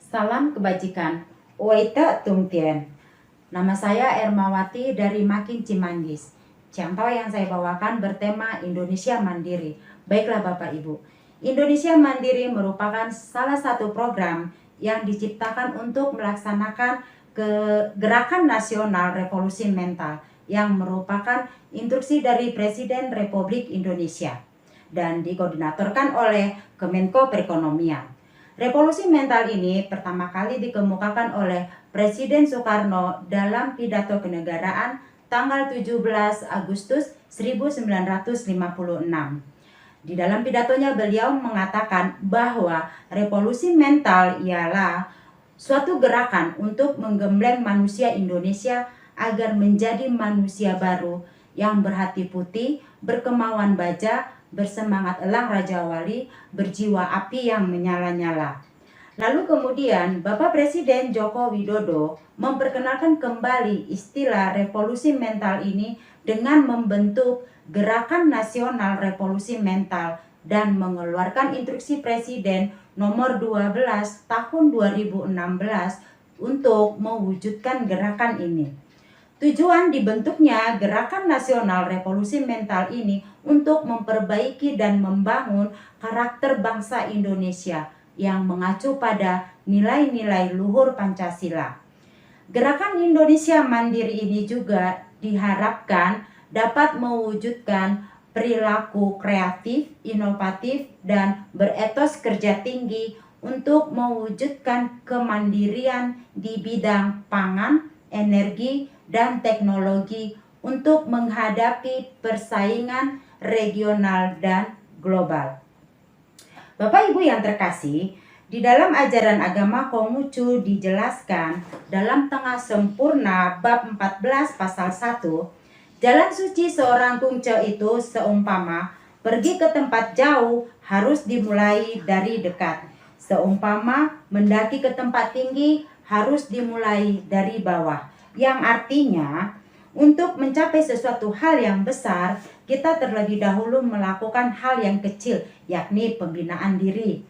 Salam kebajikan, Oita Tungtien. Nama saya Ermawati dari Makin Cimanggis. Contoh yang saya bawakan bertema Indonesia Mandiri. Baiklah Bapak Ibu, Indonesia Mandiri merupakan salah satu program yang diciptakan untuk melaksanakan Gerakan Nasional Revolusi Mental yang merupakan instruksi dari Presiden Republik Indonesia dan dikoordinatorkan oleh Kemenko Perekonomian. Revolusi mental ini pertama kali dikemukakan oleh Presiden Soekarno dalam pidato kenegaraan tanggal 17 Agustus 1956. Di dalam pidatonya beliau mengatakan bahwa revolusi mental ialah suatu gerakan untuk menggembleng manusia Indonesia agar menjadi manusia baru yang berhati putih, berkemauan baja, bersemangat elang Raja Wali, berjiwa api yang menyala-nyala. Lalu kemudian Bapak Presiden Joko Widodo memperkenalkan kembali istilah revolusi mental ini dengan membentuk Gerakan Nasional Revolusi Mental dan mengeluarkan instruksi Presiden nomor 12 tahun 2016 untuk mewujudkan gerakan ini. Tujuan dibentuknya Gerakan Nasional Revolusi Mental ini untuk memperbaiki dan membangun karakter bangsa Indonesia yang mengacu pada nilai-nilai luhur Pancasila. Gerakan Indonesia Mandiri ini juga diharapkan dapat mewujudkan perilaku kreatif, inovatif, dan beretos kerja tinggi untuk mewujudkan kemandirian di bidang pangan, energi, dan teknologi untuk menghadapi persaingan regional dan global. Bapak Ibu yang terkasih, di dalam ajaran agama Konghucu dijelaskan dalam Tengah Sempurna bab 14 pasal 1, jalan suci seorang kungce itu seumpama pergi ke tempat jauh harus dimulai dari dekat. Seumpama mendaki ke tempat tinggi harus dimulai dari bawah. Yang artinya, untuk mencapai sesuatu hal yang besar, kita terlebih dahulu melakukan hal yang kecil, yakni pembinaan diri.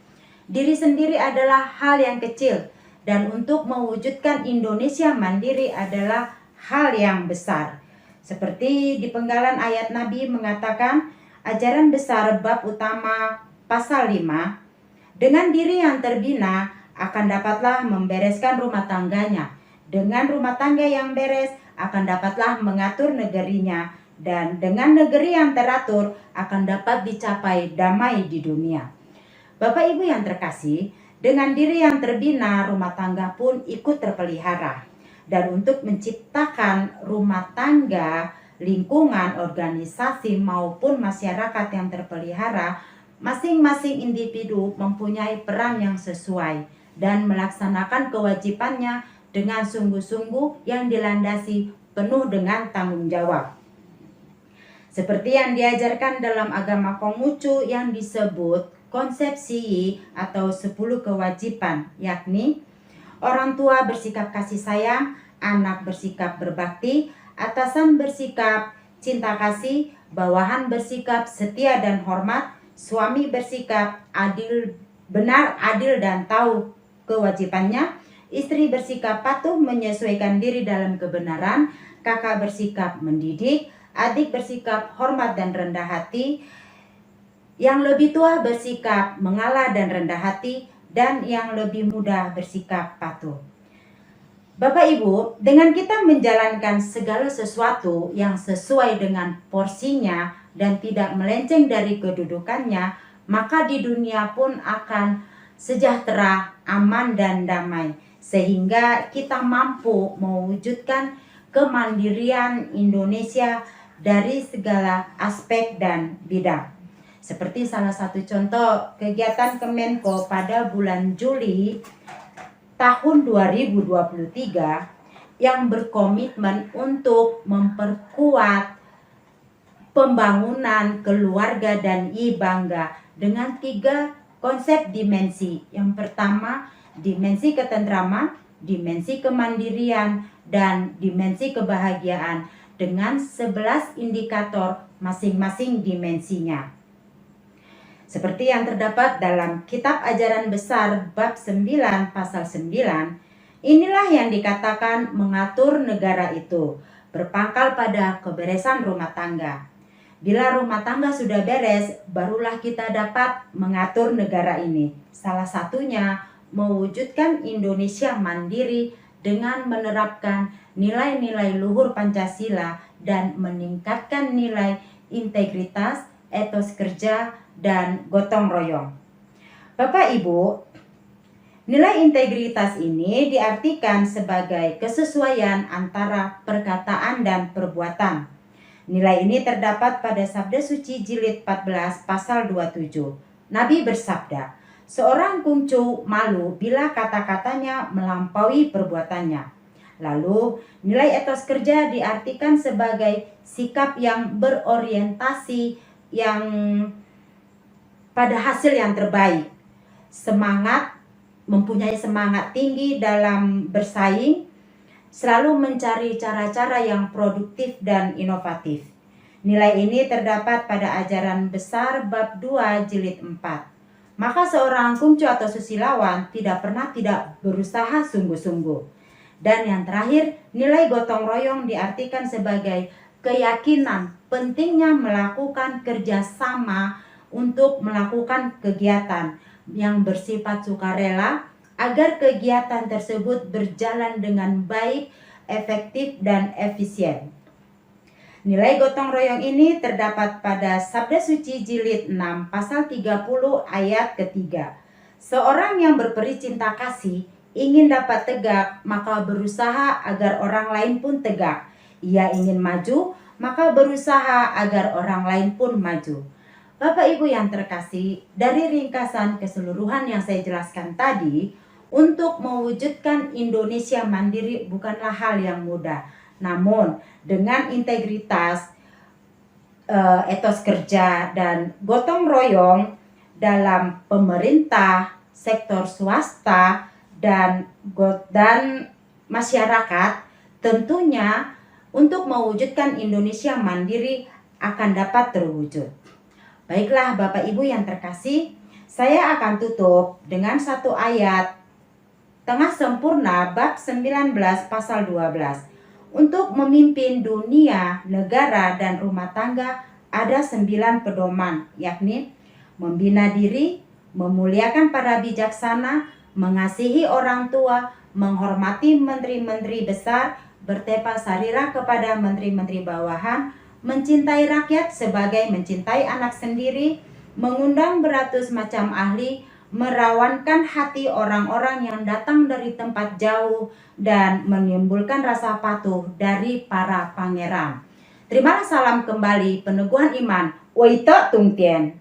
Diri sendiri adalah hal yang kecil, dan untuk mewujudkan Indonesia mandiri adalah hal yang besar. Seperti di penggalan ayat Nabi mengatakan, ajaran besar bab utama pasal 5, dengan diri yang terbina akan dapatlah membereskan rumah tangganya. Dengan rumah tangga yang beres akan dapatlah mengatur negerinya, dan dengan negeri yang teratur akan dapat dicapai damai di dunia. Bapak Ibu yang terkasih, dengan diri yang terbina rumah tangga pun ikut terpelihara. Dan untuk menciptakan rumah tangga, lingkungan, organisasi maupun masyarakat yang terpelihara, masing-masing individu mempunyai peran yang sesuai dan melaksanakan kewajibannya dengan sungguh-sungguh yang dilandasi penuh dengan tanggung jawab. Seperti yang diajarkan dalam agama Konghucu yang disebut konsep CI atau 10 kewajiban, yakni orang tua bersikap kasih sayang, anak bersikap berbakti, atasan bersikap cinta kasih, bawahan bersikap setia dan hormat, suami bersikap benar, adil dan tahu kewajibannya, istri bersikap patuh menyesuaikan diri dalam kebenaran, kakak bersikap mendidik, adik bersikap hormat dan rendah hati, yang lebih tua bersikap mengalah dan rendah hati, dan yang lebih muda bersikap patuh. Bapak Ibu, dengan kita menjalankan segala sesuatu yang sesuai dengan porsinya dan tidak melenceng dari kedudukannya, maka di dunia pun akan sejahtera, aman, dan damai. Sehingga kita mampu mewujudkan kemandirian Indonesia dari segala aspek dan bidang. Seperti salah satu contoh kegiatan Kemenko pada bulan Juli tahun 2023 yang berkomitmen untuk memperkuat pembangunan keluarga dan i-bangga dengan 3 konsep dimensi. Yang pertama, dimensi ketentraman, dimensi kemandirian, dan dimensi kebahagiaan dengan 11 indikator masing-masing dimensinya. Seperti yang terdapat dalam Kitab Ajaran Besar bab 9 pasal 9, inilah yang dikatakan mengatur negara itu, berpangkal pada keberesan rumah tangga. Bila rumah tangga sudah beres, barulah kita dapat mengatur negara ini. Salah satunya mewujudkan Indonesia mandiri dengan menerapkan nilai-nilai luhur Pancasila dan meningkatkan nilai integritas, etos kerja, dan gotong royong. Bapak Ibu, nilai integritas ini diartikan sebagai kesesuaian antara perkataan dan perbuatan. Nilai ini terdapat pada Sabda Suci Jilid 14 pasal 27. Nabi bersabda, "Seorang kungcu malu bila kata-katanya melampaui perbuatannya." Lalu, nilai etos kerja diartikan sebagai sikap yang berorientasi yang pada hasil yang terbaik. Mempunyai semangat tinggi dalam bersaing, selalu mencari cara-cara yang produktif dan inovatif. Nilai ini terdapat pada Ajaran Besar bab 2 jilid 4. Maka seorang kungcu atau susilawan tidak pernah tidak berusaha sungguh-sungguh. Dan yang terakhir, nilai gotong royong diartikan sebagai keyakinan pentingnya melakukan kerjasama untuk melakukan kegiatan yang bersifat sukarela agar kegiatan tersebut berjalan dengan baik, efektif, dan efisien. Nilai gotong royong ini terdapat pada Sabda Suci Jilid 6 pasal 30 ayat ketiga. Seorang yang berperi cinta kasih ingin dapat tegak, maka berusaha agar orang lain pun tegak. Ia ingin maju, maka berusaha agar orang lain pun maju. Bapak Ibu yang terkasih, dari ringkasan keseluruhan yang saya jelaskan tadi, untuk mewujudkan Indonesia mandiri bukanlah hal yang mudah. Namun dengan integritas, etos kerja, dan gotong royong dalam pemerintah, sektor swasta, dan masyarakat, tentunya untuk mewujudkan Indonesia mandiri akan dapat terwujud. Baiklah Bapak Ibu yang terkasih, saya akan tutup dengan satu ayat Tengah Sempurna bab 19 pasal 12. Untuk memimpin dunia, negara, dan rumah tangga ada 9 pedoman, yakni membina diri, memuliakan para bijaksana, mengasihi orang tua, menghormati menteri-menteri besar, bertepa sarira kepada menteri-menteri bawahan, mencintai rakyat sebagai mencintai anak sendiri, mengundang beratus macam ahli, merawankan hati orang-orang yang datang dari tempat jauh, dan menimbulkan rasa patuh dari para pangeran. Terimalah salam kembali peneguhan iman. Woi Tok Tung Tien.